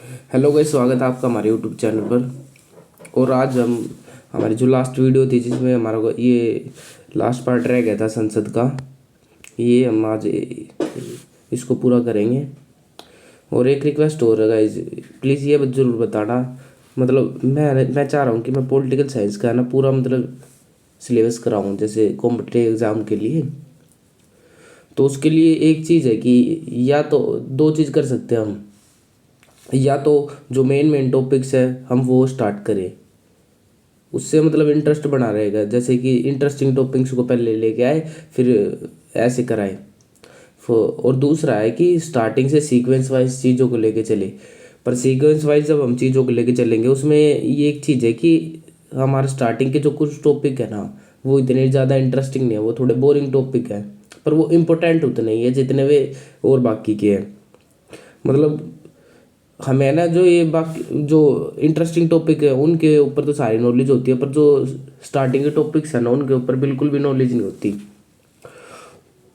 Hello guys, स्वागत है आपका हमारे यूट्यूब चैनल पर। और आज हम हमारी जो लास्ट वीडियो थी जिसमें हमारा ये लास्ट पार्ट रह गया था संसद का, ये हम आज इसको पूरा करेंगे। और एक रिक्वेस्ट और है गाइस, प्लीज़ ये ज़रूर बताना, मतलब मैं चाह रहा हूँ कि मैं पॉलिटिकल साइंस का है ना पूरा मतलब सिलेबस कराऊँ जैसे कॉम्पिटिटिव एग्ज़ाम के लिए। तो उसके लिए एक चीज़ है कि या तो दो चीज़ कर सकते हैं हम, या तो जो मेन मेन टॉपिक्स है हम वो स्टार्ट करें, उससे मतलब इंटरेस्ट बना रहेगा। जैसे कि इंटरेस्टिंग टॉपिक्स को पहले लेके आए, फिर ऐसे कराए। और दूसरा है कि स्टार्टिंग से सीक्वेंस वाइज चीज़ों को लेके चले। पर सीक्वेंस वाइज जब हम चीज़ों को लेके चलेंगे उसमें ये एक चीज़ है कि हमारे स्टार्टिंग के जो कुछ टॉपिक है ना वो इतने ज़्यादा इंटरेस्टिंग नहीं है, वो थोड़े बोरिंग टॉपिक है। पर वो इम्पोर्टेंट उतने ही है जितने वे और बाकी के हैं। मतलब हमें ना जो ये बाकी जो इंटरेस्टिंग टॉपिक है उनके ऊपर तो सारी नॉलेज होती है, पर जो स्टार्टिंग के टॉपिक्स है ना उनके ऊपर बिल्कुल भी नॉलेज नहीं होती।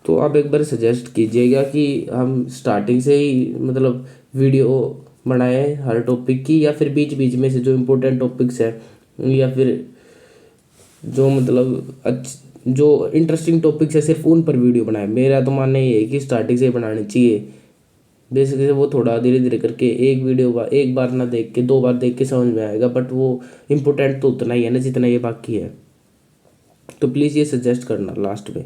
तो आप एक बार सजेस्ट कीजिएगा कि हम स्टार्टिंग से ही मतलब वीडियो बनाएं हर टॉपिक की, या फिर बीच बीच में से जो इम्पोर्टेंट टॉपिक्स है, या फिर जो मतलब जो इंटरेस्टिंग टॉपिक्स है सिर्फ उन पर वीडियो बनाएं। मेरा तो मानना ये है कि स्टार्टिंग से ही बनानी चाहिए। बेसिकली वो थोड़ा धीरे धीरे करके एक बार ना देख के दो बार देख के समझ में आएगा, बट वो इम्पोर्टेंट तो उतना ही है ना जितना ये बाकी है। तो प्लीज़ ये सजेस्ट करना लास्ट में।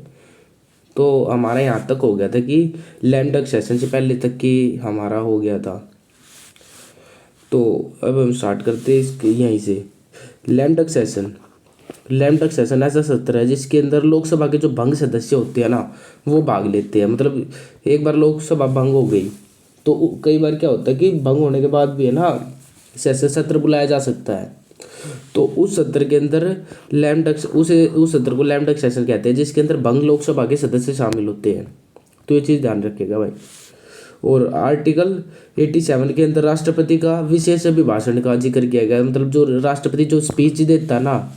तो हमारा यहाँ तक हो गया था कि लैम डक सेशन से पहले तक की हमारा हो गया था। तो अब हम स्टार्ट करते हैं इसके यहीं से। लैम डक सेशन ऐसा सत्र है जिसके अंदर लोकसभा के जो भंग सदस्य होते हैं ना वो भाग लेते हैं। मतलब एक बार लोकसभा भंग हो गई तो कई बार क्या होता है कि भंग होने के बाद भी है ना सेशन सत्र बुलाया जा सकता है। तो उस सत्र के अंदर लैमडक उस सत्र को लैमडक सेशन कहते हैं जिसके अंदर भंग लोकसभा के सदस्य शामिल होते हैं। तो ये चीज़ ध्यान रखिएगा भाई। और आर्टिकल 87 के अंदर राष्ट्रपति का विशेष अभिभाषण का जिक्र किया गया है। मतलब जो राष्ट्रपति जो स्पीच देता है ना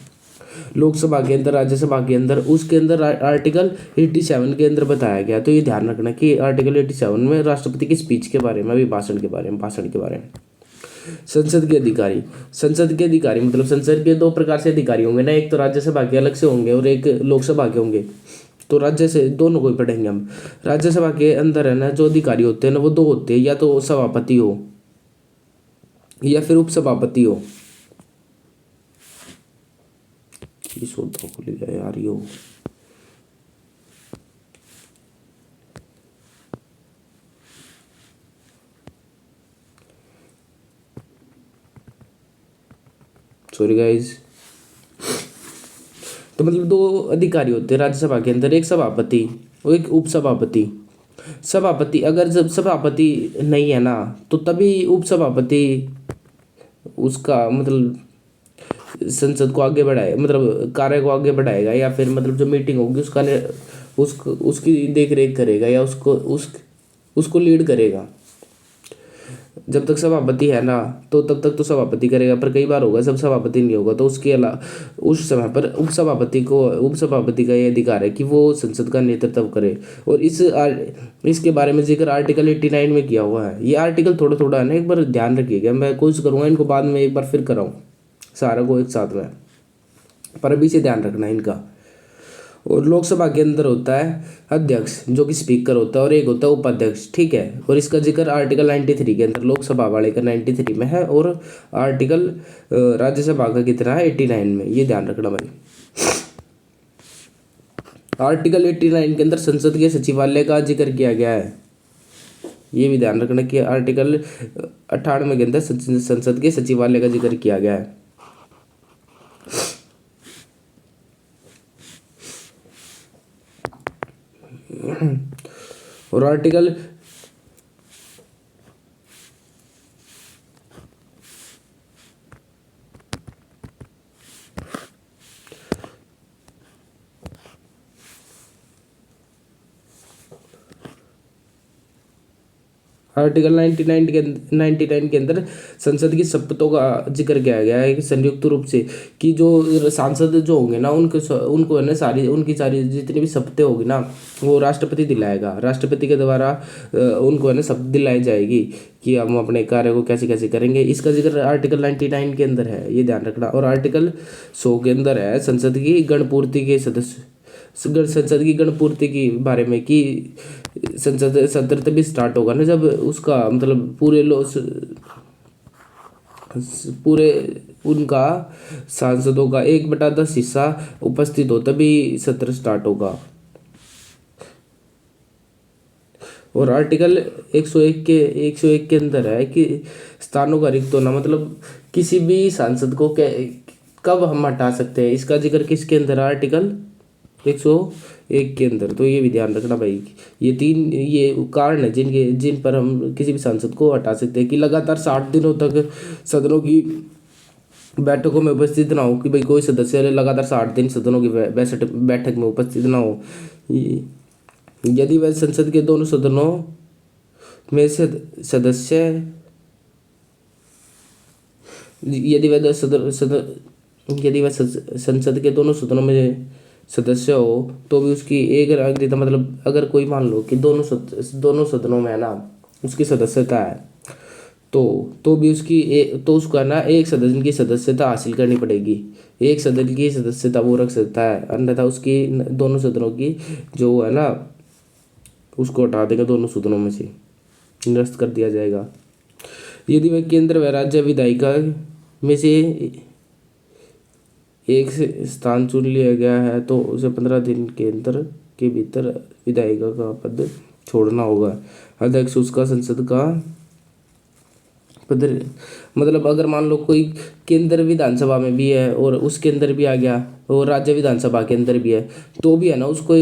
लोकसभा के अंदर राज्यसभा के अंदर, उसके अंदर आर्टिकल 87 के अंदर बताया गया। तो ये ध्यान रखना कि आर्टिकल 87 में राष्ट्रपति की स्पीच के बारे में, अभिभाषण के बारे में, भाषण के बारे में। संसद के अधिकारी मतलब संसद के दो प्रकार से अधिकारी होंगे ना, एक तो राज्यसभा के अलग से होंगे और एक लोकसभा के होंगे। तो राज्य से दोनों को ही पढ़ेंगे हम। राज्यसभा के अंदर है ना जो अधिकारी होते हैं ना वो दो होते हैं, या तो सभापति हो या फिर उपसभापति हो। ये शोधा खुल गया यार यो। Sorry guys. तो मतलब दो अधिकारी होते हैं राज्यसभा के अंदर, एक सभापति और एक उपसभापति। सभापति अगर जब सभापति नहीं है ना तो तभी उपसभापति उसका मतलब संसद को आगे बढ़ाए, मतलब कार्य को आगे बढ़ाएगा, या फिर मतलब जो मीटिंग होगी उसकी देख रेख करेगा, या उसको लीड करेगा। जब तक सभापति है ना तो तब तक तो सभापति करेगा, पर कई बार होगा सब सभापति नहीं होगा तो उसके अलावा उस समय पर उपसभापति का ये अधिकार है कि वो संसद का नेतृत्व करे। और इसके बारे में जिक्र आर्टिकल 89 में किया हुआ है। ये आर्टिकल थोड़ा थोड़ा है ना, एक बार ध्यान रखिएगा। मैं कोशिश करूंगा इनको बाद में एक बार फिर कराऊँ सारा को एक साथ में, पर अभी से ध्यान रखना इनका। और लोकसभा के अंदर होता है अध्यक्ष जो कि स्पीकर होता है, और एक होता है उपाध्यक्ष, ठीक है। और इसका जिक्र आर्टिकल 93 के अंदर लोकसभा वाले का 93 में है, और आर्टिकल राज्यसभा का कितना है 89 में, ये ध्यान रखना भाई। आर्टिकल 89 के अंदर संसद के सचिवालय का जिक्र किया गया है। ये भी ध्यान रखना कि आर्टिकल 98 के अंदर संसद के सचिवालय का जिक्र किया गया है। और आर्टिकल 99 के अंदर संसद की शपथों का जिक्र किया गया है कि संयुक्त रूप से कि जो सांसद जो होंगे ना उनको है ना उनकी सारी जितनी भी शपथें होगी ना वो राष्ट्रपति दिलाएगा। राष्ट्रपति के द्वारा उनको है ना शपथ दिलाई जाएगी कि हम अपने कार्य को कैसे कैसे करेंगे। इसका जिक्र आर्टिकल 99 के अंदर है, ये ध्यान रखना। और आर्टिकल 100 के अंदर है संसद की गणपूर्ति के सदस्य संसद की गणपूर्ति के बारे में कि संसद सत्र तभी स्टार्ट होगा ना जब उसका मतलब पूरे उनका सांसदों का 1/10 हिस्सा उपस्थित हो तभी सत्र स्टार्ट होगा। और आर्टिकल 101 के अंदर है कि स्थानों का रिक्त होना मतलब किसी भी सांसद को कब हम हटा सकते हैं, इसका जिक्र किसके अंदर है, आर्टिकल 101 के अंदर। तो ये भी ध्यान रखना भाई, ये कारण है जिन पर हम किसी भी सांसद को हटा सकते हैं कि लगातार 60 दिनों तक सदनों की बैठकों में उपस्थित ना हो, कि भाई कोई सदस्य लगातार 60 दिन सदनों की बैठक में उपस्थित ना हो। यदि वह संसद के दोनों सदनों में से सदस्य यदि वह संसद के दोनों सदनों में सदस्य हो तो भी उसकी एक नागरिकता मतलब अगर कोई मान लो कि दोनों सदनों में है ना उसकी सदस्यता है तो भी तो उसको है ना एक सदन की सदस्यता हासिल करनी पड़ेगी। एक सदन की सदस्यता वो रख सकता है, अन्यथा उसकी दोनों सदनों की जो है ना उसको हटा देगा, दोनों सदनों में से निरस्त कर दिया जाएगा। यदि वह केंद्र व राज्य विधायिका में से एक से स्थान चुन लिया गया है तो उसे 15 दिन के भीतर विधायिका का पद छोड़ना होगा। अध्यक्ष उसका संसद का पद मतलब अगर मान लो कोई केंद्र विधानसभा में भी है और उसके अंदर भी आ गया और राज्य विधानसभा के अंदर भी है तो भी है ना उसको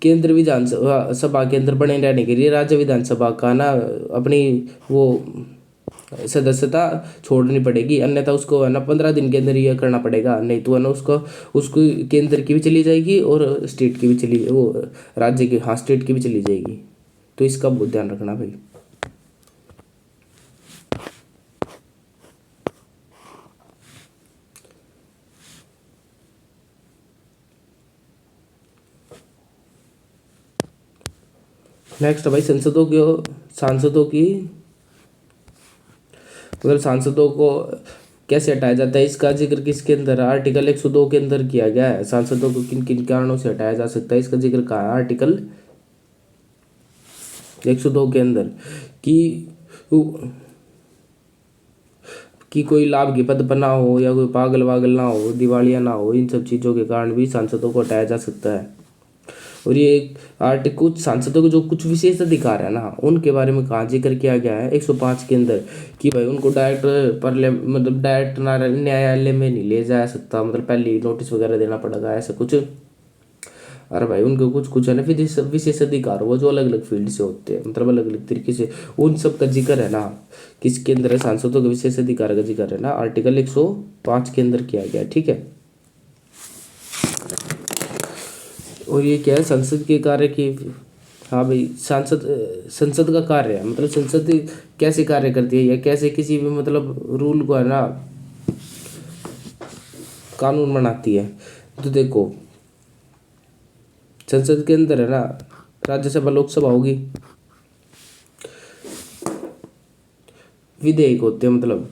केंद्र विधानसभा के अंदर बने रहने के लिए राज्य विधानसभा का ना अपनी वो सदस्यता छोड़नी पड़ेगी, अन्यथा उसको है ना 15 दिन के अंदर ये करना पड़ेगा, नहीं तो है ना उसको केंद्र की भी चली जाएगी और स्टेट की भी राज्य की, हाँ स्टेट की भी चली जाएगी। तो इसका बहुत ध्यान रखना भाई। नेक्स्ट भाई सांसदों को कैसे हटाया जाता है, इसका जिक्र किसके अंदर है, आर्टिकल 102 के अंदर किया गया है। सांसदों को किन किन कारणों से हटाया जा सकता है इसका जिक्र कहा है आर्टिकल 102 के अंदर कि कोई लाभ के पद पर ना हो या कोई पागल वागल ना हो, दिवालिया ना हो, इन सब चीज़ों के कारण भी सांसदों को हटाया जा सकता है। और ये आर्टिकल कुछ सांसदों के जो कुछ विशेष अधिकार है ना उनके बारे में कहाँ जिक्र किया गया है 105 के अंदर कि भाई उनको डायरेक्ट न्यायालय में नहीं ले जा सकता, मतलब पहले नोटिस वगैरह देना पड़ेगा ऐसा कुछ। अरे भाई उनको कुछ है ना फिर विशेष अधिकार वो जो अलग अलग फील्ड से होते हैं, मतलब अलग अलग तरीके से उन सब का जिक्र है ना किसके अंदर है, सांसदों के विशेष अधिकार का जिक्र है ना आर्टिकल 105 के अंदर किया गया, ठीक है। और ये क्या है संसद के कार्य की, हाँ भाई संसद का कार्य है, मतलब संसद कैसे कार्य करती है या कैसे किसी भी मतलब रूल को है ना कानून बनाती है। तो देखो संसद के अंदर है ना राज्यसभा लोकसभा होगी, विधेयक होते हैं, मतलब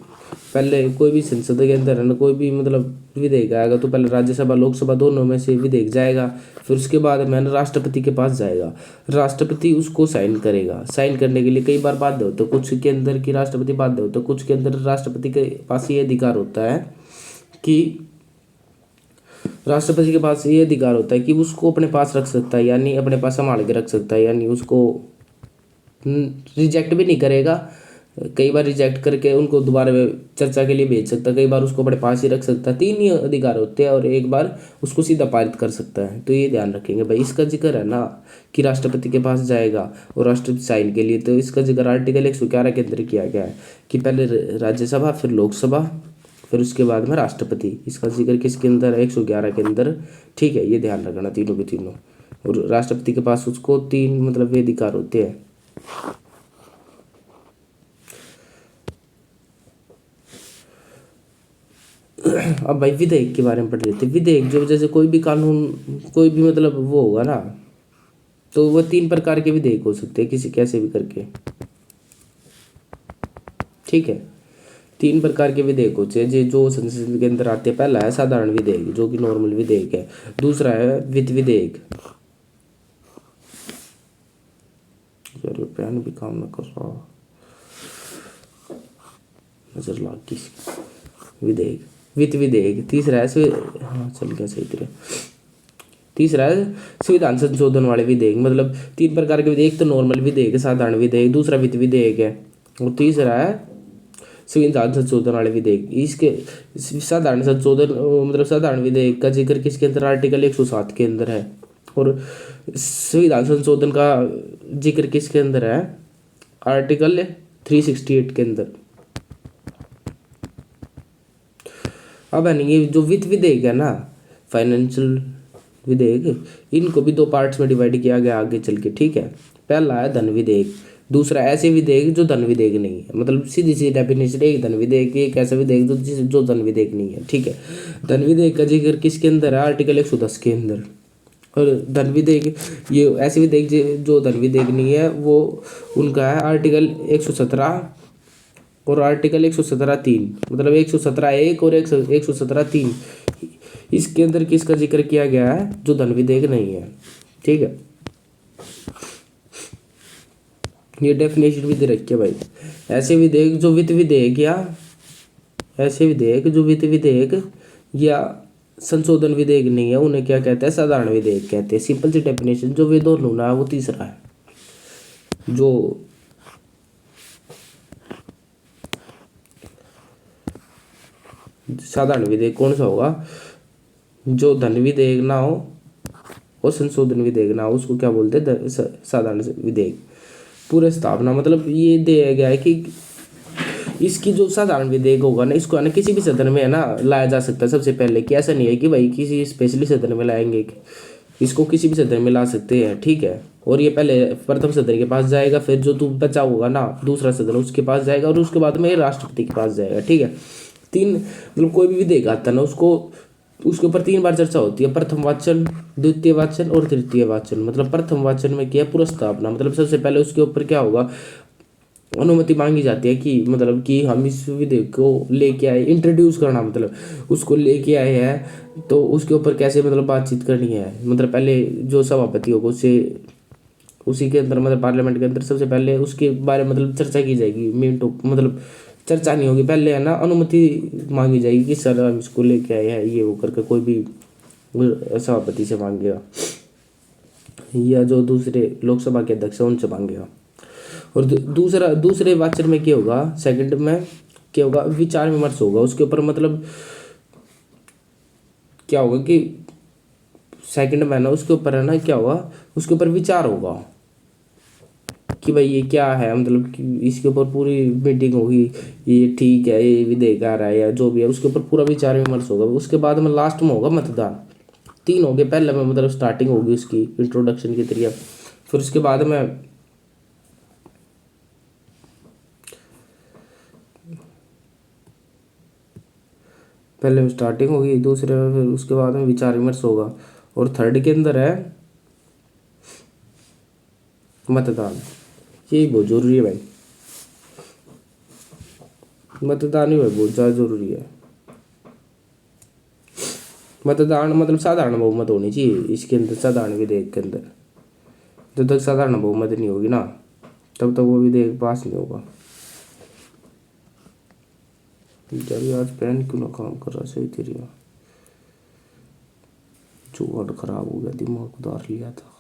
पहले कोई भी संसद के अंदर है ना कोई भी मतलब विधेयक आएगा तो पहले राज्यसभा लोकसभा दोनों में से विधेयक जाएगा, फिर उसके बाद में ना राष्ट्रपति के पास जाएगा, राष्ट्रपति उसको साइन करेगा। साइन करने के लिए कई बार बाध्य होता है, कुछ के अंदर की राष्ट्रपति बाध्य होता है, कुछ के अंदर राष्ट्रपति के पास ये अधिकार होता है कि राष्ट्रपति के पास ये अधिकार होता है कि उसको अपने पास रख सकता है, यानी अपने पास संभाल के रख सकता है, यानी उसको रिजेक्ट भी नहीं करेगा, कई बार रिजेक्ट करके उनको दोबारा चर्चा के लिए भेज सकता है, कई बार उसको अपने पास ही रख सकता है। 3 ही अधिकार होते हैं और एक बार उसको सीधा पारित कर सकता है। तो ये ध्यान रखेंगे भाई, इसका जिक्र है ना कि राष्ट्रपति के पास जाएगा और राष्ट्रपति साइन के लिए, तो इसका जिक्र आर्टिकल 111 के अंदर किया गया है कि पहले राज्यसभा फिर लोकसभा फिर उसके बाद में राष्ट्रपति। इसका जिक्र किसके अंदर है 111 के अंदर, ठीक है, ये ध्यान रखना तीनों के तीनों। और राष्ट्रपति के पास उसको 3 मतलब ये अधिकार होते हैं। अब भाई विधेयक के बारे में पढ़ लेते हैं। विधेयक जो जैसे कोई भी कानून, कोई भी मतलब वो होगा ना, तो वो 3 प्रकार के विधेयक हो सकते हैं किसी कैसे भी करके, ठीक है। 3 प्रकार के विधेयक होते हैं जो संसद के अंदर आते हैं। पहला है साधारण विधेयक जो कि नॉर्मल विधेयक है। दूसरा है वित्त विधेयक, यार ये पेन भी काम ना कर रहा, नजर लाग किसी विधेयक, वित्त विधेयक। तीसरा है हाँ चल गया सही तरह। तीसरा है संविधान संशोधन वाले विधेयक। मतलब 3 प्रकार के विधेयक, तो नॉर्मल विधेयक, साधारण विधेयक, दूसरा वित्त विधेयक है, और तीसरा है संविधान संशोधन वाले विधेयक। इसके साधारण संशोधन मतलब साधारण विधेयक का जिक्र किसके अंदर, आर्टिकल 107 के अंदर है। और संविधान संशोधन का जिक्र किसके अंदर है, आर्टिकल 368 के अंदर। अब है नहीं, ये जो वित्त विधेयक है ना, फाइनेंशियल विधेयक, इनको भी 2 पार्ट्स में डिवाइड किया गया आगे चल के, ठीक है। पहला है धन विधेयक, दूसरा ऐसे विधेयक जो धन विधेयक नहीं है। मतलब सीधी सी डेफिनेशन, एक धन विधेयक, एक ऐसा विधेयक जो धन विधेयक नहीं है, ठीक है। धन विधेयक का जिक्र किसके अंदर है, आर्टिकल 110 के अंदर। और धन विधेयक, ये ऐसे विधेयक जो धन विधेयक नहीं है वो उनका है आर्टिकल 117 और आर्टिकल 117(3). मतलब 117(1) और 117(3), इसके अंदर किसका जिक्र किया गया है, जो धन विधेयक नहीं है, ठीक है। ये डेफिनेशन भी दे रखी है भाई। ऐसे विधेयक जो वित्त विधेयक या ऐसे विधेयक जो वित्त विधेयक या संशोधन विधेयक नहीं है, उन्हें क्या कहते हैं, साधारण विधेयक कहते हैं। सिंपल सी डेफिनेशन। जो वे दोनों ना, वो तीसरा है। जो साधारण विधेयक कौन सा होगा, जो धन विधेयक ना हो और संशोधन विधेयक ना हो, उसको क्या बोलते हैं, साधारण विधेयक। पूरे स्थापना, मतलब ये दिया गया है कि इसकी जो साधारण विधेयक होगा ना, इसको है ना किसी भी सदन में है ना लाया जा सकता है सबसे पहले। कि ऐसा नहीं है कि भाई किसी स्पेशली सदन में लाएंगे, इसको किसी भी सदन में ला सकते हैं, ठीक है। और ये पहले प्रथम सदन के पास जाएगा, फिर जो तू बचा होगा ना दूसरा सदन, उसके पास जाएगा, और उसके बाद में ये राष्ट्रपति के पास जाएगा, ठीक है। 3 मतलब कोई भी विधेयक आता है ना, उसको उसके ऊपर 3 बार चर्चा होती है। प्रथम वाचन, द्वितीय वाचन और तृतीय वाचन। मतलब प्रथम वाचन में क्या है, पुरस्तावना। मतलब सबसे पहले उसके ऊपर क्या होगा, अनुमति मांगी जाती है कि मतलब कि हम इस विधेयक को लेके आए, इंट्रोड्यूस करना, मतलब उसको लेके आए हैं, तो उसके ऊपर कैसे मतलब बातचीत करनी है। मतलब पहले जो सभापति होगा उससे, उसी के अंदर मतलब पार्लियामेंट के अंदर सबसे पहले उसके बारे में मतलब चर्चा की जाएगी। मतलब चर्चा नहीं होगी, पहले है ना अनुमति मांगी जाएगी कि सर हम इसको लेके आए हैं, ये वो करके कोई भी सभापति से मांगेगा, या जो दूसरे लोकसभा के अध्यक्ष हैं उनसे मांगेगा। और दूसरे वाचन में क्या होगा, सेकंड में क्या होगा, विचार विमर्श होगा उसके ऊपर। मतलब क्या होगा कि सेकंड में ना उसके ऊपर है ना क्या होगा, उसके ऊपर विचार होगा कि भाई ये क्या है, मतलब कि इसके ऊपर पूरी मीटिंग होगी, ये ठीक है, ये विधेयक आ रहा है या जो भी है, उसके ऊपर पूरा विचार विमर्श होगा। उसके बाद में लास्ट में होगा मतदान। 3 हो गए, पहले में मतलब स्टार्टिंग होगी उसकी इंट्रोडक्शन की तरीका, फिर उसके बाद में पहले में स्टार्टिंग होगी, दूसरे में फिर उसके बाद में विचार विमर्श होगा, और थर्ड के अंदर है मतदान। यही बहुत जरूरी है भाई, मतदान ही भाई बहुत ज़्यादा जरूरी है। मतदान मतलब साधारण बहुमत होनी चाहिए इसके अंदर, साधारण विधेयक के अंदर। जब तक साधारण बहुमत नहीं होगी ना, तब तक वो विधेयक पास नहीं होगा। जब आज पेन क्यों ना काम कर रहा, सही तरीका जुगाड़ खराब हो गया, दिमाग उधार लिया था।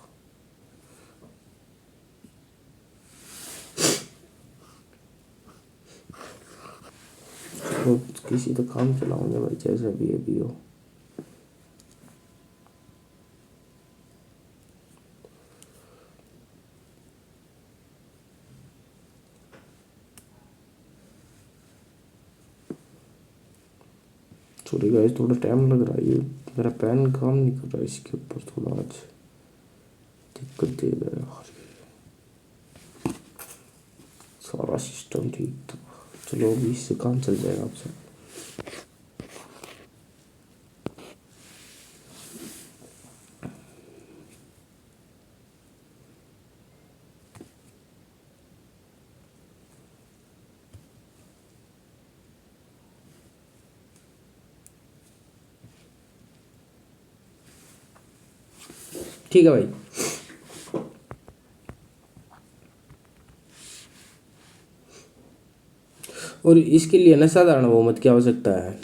तो किसी तो काम चलाऊंगे भाई, जैसा भी अभी हो। सॉरी गाइस, थोड़ा टाइम लग रहा है, ये मेरा पेन काम नहीं कर रहा है इसके ऊपर, थोड़ा आज दिक्कत दे रहा है यार। सारा सिस्टम ठीक था, चलो अभी इससे काम चल जाएगा आपसे। ठीक है भाई। और इसके लिए ना साधारण बहुमत की आवश्यकता है।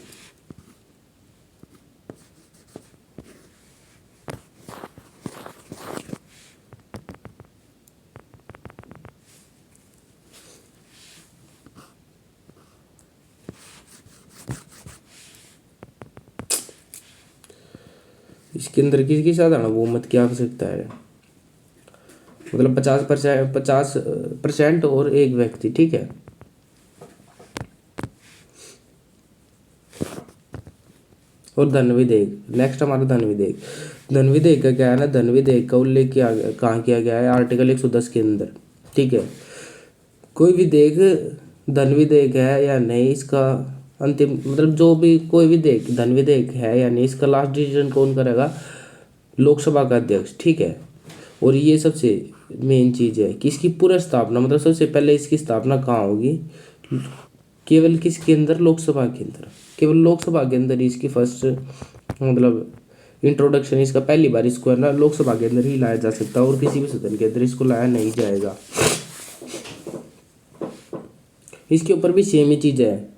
इसके अंदर किसकी साधारण बहुमत की आवश्यकता है, मतलब 50% और एक व्यक्ति, ठीक है। और धन विधेयक, नेक्स्ट हमारा धन विधेयक। धन विधेयक का क्या है ना, धन विधेयक का उल्लेख कहाँ किया गया है, आर्टिकल 110 के अंदर, ठीक है। कोई विधेयक धन विधेयक है या नहीं, इसका अंतिम मतलब जो भी कोई विधेयक धन विधेयक है या नहीं, इसका लास्ट डिसीजन कौन करेगा, लोकसभा का अध्यक्ष, ठीक है। और ये सबसे मेन चीज़ है कि इसकी पूरा स्थापना, मतलब सबसे पहले इसकी स्थापना कहाँ होगी, केवल किसके अंदर, लोकसभा के अंदर। केवल लोकसभा के अंदर ही इसकी फर्स्ट मतलब इंट्रोडक्शन, इसका पहली बार इसको है ना लोकसभा के अंदर ही लाया जा सकता है, और किसी भी सदन के अंदर इसको लाया नहीं जाएगा। इसके ऊपर भी सेम ही चीज़ है,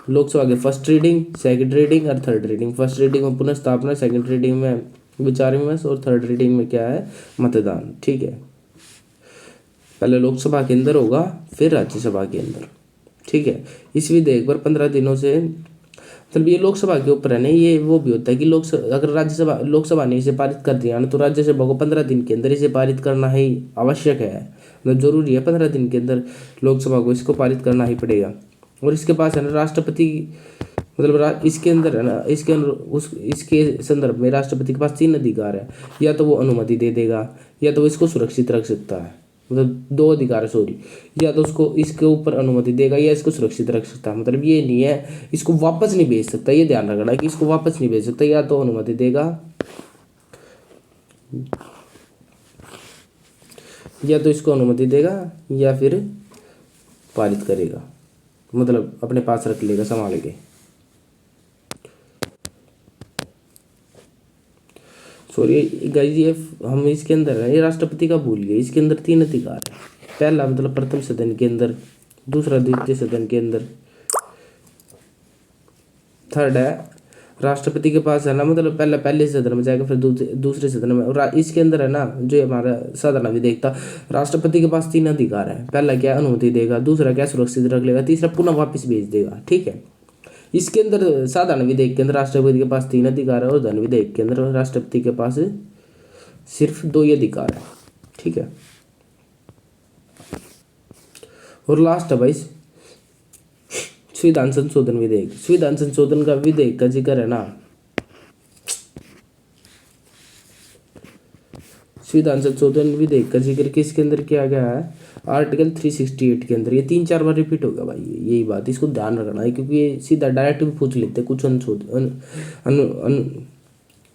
लोकसभा के फर्स्ट रीडिंग, सेकंड रीडिंग और थर्ड रीडिंग। फर्स्ट रीडिंग में पुनः स्थापना, सेकंड रीडिंग में विचार विमर्श, और थर्ड रीडिंग में क्या है, मतदान, ठीक है। पहले लोकसभा के अंदर होगा, फिर राज्यसभा के अंदर, ठीक है। इस विधेयक पर 15 दिनों से, मतलब ये लोकसभा के ऊपर है ना, ये वो भी होता है कि लोकसभा अगर लोकसभा ने इसे पारित कर दिया ना, तो राज्यसभा को 15 दिन के अंदर इसे पारित करना ही आवश्यक है, मतलब जरूरी है। 15 दिन के अंदर लोकसभा को इसको पारित करना ही पड़ेगा। और इसके पास है ना राष्ट्रपति, मतलब इसके अंदर है ना, इसके संदर्भ में राष्ट्रपति के पास 3 अधिकार है। या तो वो अनुमति दे देगा, या तो वो इसको सुरक्षित रख सकता है, मतलब 2 अधिकार है, सॉरी। या तो उसको इसके ऊपर अनुमति देगा, या इसको सुरक्षित रख सकता है, मतलब ये नहीं है इसको वापस नहीं भेज सकता, ये ध्यान रखना कि इसको वापस नहीं भेज सकता। या तो अनुमति देगा, या तो इसको अनुमति देगा, या फिर पारित करेगा, मतलब अपने पास रख लेगा संभाल के। सॉरी गाइस, ये हम इसके अंदर है, ये राष्ट्रपति का भूल गए। इसके अंदर 3 अधिकार है। पहला मतलब प्रथम सदन के अंदर, दूसरा द्वितीय सदन के अंदर, थर्ड है राष्ट्रपति के पास है ना, मतलब पहले सदन में जाएगा, फिर दूसरे सदन में। और इसके अंदर है ना, जो हमारा साधारण विधेयक था, राष्ट्रपति के पास 3 अधिकार है। पहला क्या, अनुमति देगा, दूसरा क्या, सुरक्षित रख लेगा, तीसरा पुनः वापस भेज देगा, ठीक है। इसके अंदर साधारण विधेयक के अंदर राष्ट्रपति के पास 3 अधिकार है, और धन विधेयक के अंदर राष्ट्रपति के पास सिर्फ 2 ही अधिकार है, ठीक है। और लास्ट है भाई संविधान संशोधन विधेयक। संविधान संशोधन का विधेयक का जिक्र है ना, संविधान संशोधन विधेयक का जिक्र किसके अंदर किया गया है, आर्टिकल 368 के अंदर। ये 3-4 बार रिपीट होगा भाई, यही बात, इसको ध्यान रखना है, क्योंकि ये सीधा डायरेक्ट भी पूछ लेते हैं कुछ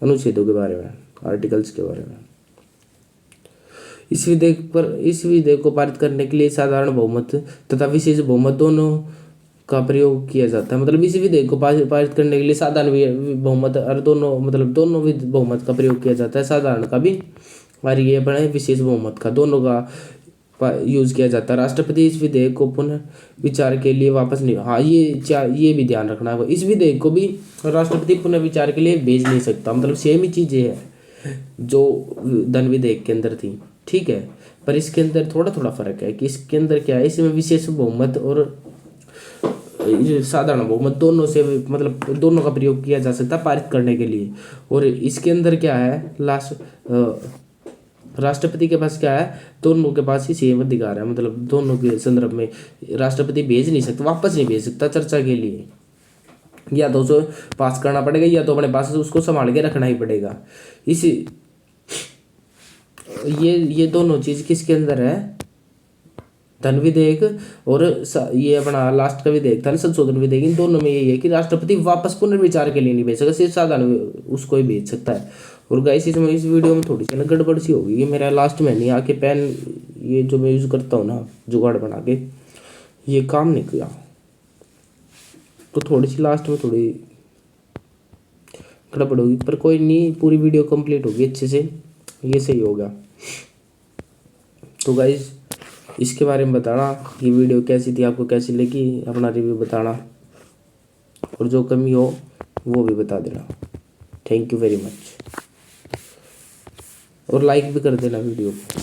अनुच्छेदों के बारे में, आर्टिकल्स के बारे में। इस विधेयक को पारित करने के लिए साधारण बहुमत तथा विशेष बहुमत दोनों का प्रयोग किया जाता है। मतलब इस विधेयक को पारित करने के लिए साधारण बहुमत और दोनों बहुमत का प्रयोग किया जाता है, साधारण का भी और ये बड़े विशेष बहुमत का, दोनों का यूज किया जाता है। राष्ट्रपति इस विधेयक को पुनः विचार के लिए वापस नहीं, हाँ ये भी ध्यान रखना है, इस विधेयक को भी राष्ट्रपति पुनः विचार के लिए भेज नहीं सकता। मतलब सेम ही चीजें है जो धन विधेयक के अंदर थी, ठीक है। पर इसके अंदर थोड़ा थोड़ा फर्क है कि इसके अंदर क्या है, इसमें विशेष बहुमत और साधारण बहुमत दोनों से, मतलब दोनों का प्रयोग किया जा सकता है पारित करने के लिए। और इसके अंदर क्या है, राष्ट्रपति के पास क्या है, दोनों के पास ही सेम अधिकार है, मतलब दोनों के संदर्भ में राष्ट्रपति भेज नहीं सकता, वापस नहीं भेज सकता चर्चा के लिए, या तो उसे पास करना पड़ेगा, या तो अपने पास उसको संभाल के रखना ही पड़ेगा। इसी ये दोनों चीज किसके अंदर है, धन विधेयक और ये अपना लास्ट का विधेयक था संशोधन विधेयक, इन दोनों में यही है कि राष्ट्रपति वापस पुनर्विचार के लिए नहीं भेज सकता, सिर्फ साधारण उसको ही भेज सकता है। और गाइस इसमें इस वीडियो में थोड़ी सी ना गड़बड़ सी होगी, ये मेरा लास्ट में नहीं आके पेन, ये जो मैं यूज़ करता हूँ ना जुगाड़ बना के, ये काम नहीं किया, तो थोड़ी सी लास्ट में थोड़ी गड़बड़ होगी, पर कोई नहीं, पूरी वीडियो कंप्लीट होगी अच्छे से। ये सही होगा। तो गाइज इसके बारे में बताना कि वीडियो कैसी थी, आपको कैसी लगी, अपना रिव्यू बताना, और जो कमी हो वो भी बता देना। थैंक यू वेरी मच, और लाइक भी कर देना वीडियो को।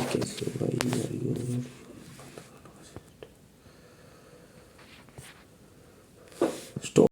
कैसे भाई